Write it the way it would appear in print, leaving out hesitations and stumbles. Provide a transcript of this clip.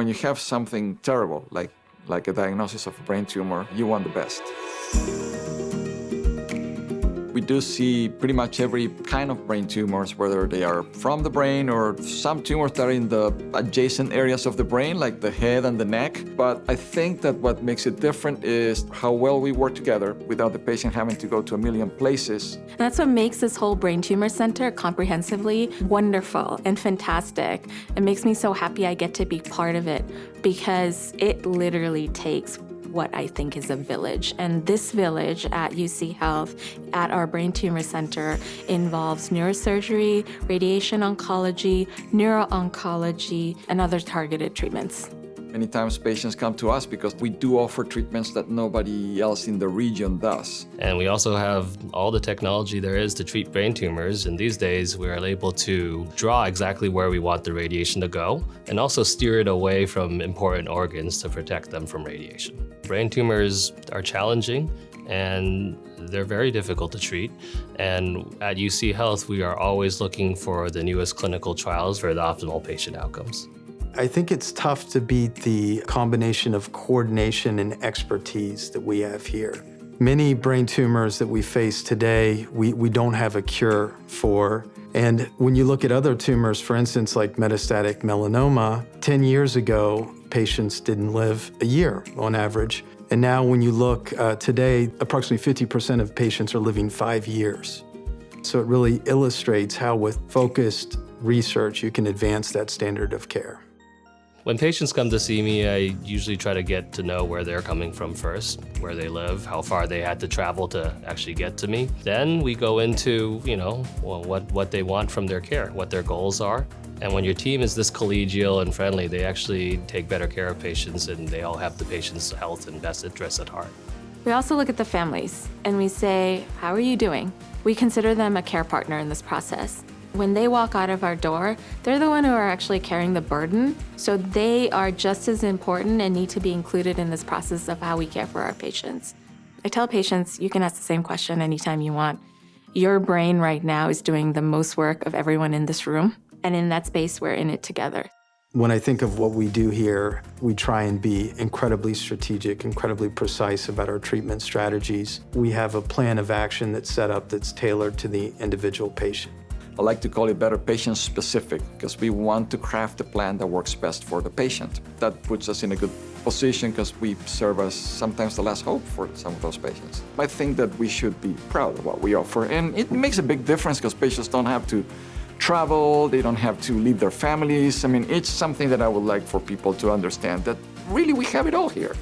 When you have something terrible, like a diagnosis of a brain tumor, you want the best. We do see pretty much every kind of brain tumors, whether they are from the brain or some tumors that are in the adjacent areas of the brain, like the head and the neck. But I think that what makes it different is how well we work together without the patient having to go to a million places. And that's what makes this whole brain tumor center comprehensively wonderful and fantastic. It makes me so happy I get to be part of it because it literally takes what I think is a village. And this village at UC Health, at our brain tumor center, involves neurosurgery, radiation oncology, neuro-oncology, and other targeted treatments. Many times patients come to us because we do offer treatments that nobody else in the region does. And we also have all the technology there is to treat brain tumors. And these days, we are able to draw exactly where we want the radiation to go and also steer it away from important organs to protect them from radiation. Brain tumors are challenging and they're very difficult to treat. And at UC Health, we are always looking for the newest clinical trials for the optimal patient outcomes. I think it's tough to beat the combination of coordination and expertise that we have here. Many brain tumors that we face today, we don't have a cure for. And when you look at other tumors, for instance, like metastatic melanoma, 10 years ago, patients didn't live a year on average. And now when you look today, approximately 50% of patients are living 5 years. So it really illustrates how with focused research, you can advance that standard of care. When patients come to see me, I usually try to get to know where they're coming from first, where they live, how far they had to travel to actually get to me. Then we go into, what they want from their care, what their goals are. And when your team is this collegial and friendly, they actually take better care of patients and they all have the patient's health and best interests at heart. We also look at the families and we say, how are you doing? We consider them a care partner in this process. When they walk out of our door, they're the one who are actually carrying the burden. So they are just as important and need to be included in this process of how we care for our patients. I tell patients, you can ask the same question anytime you want. Your brain right now is doing the most work of everyone in this room. And in that space, we're in it together. When I think of what we do here, we try and be incredibly strategic, incredibly precise about our treatment strategies. We have a plan of action that's set up that's tailored to the individual patient. I like to call it better patient-specific because we want to craft a plan that works best for the patient. That puts us in a good position because we serve as sometimes the last hope for some of those patients. I think that we should be proud of what we offer, and it makes a big difference because patients don't have to travel, they don't have to leave their families. I mean, it's something that I would like for people to understand that really we have it all here.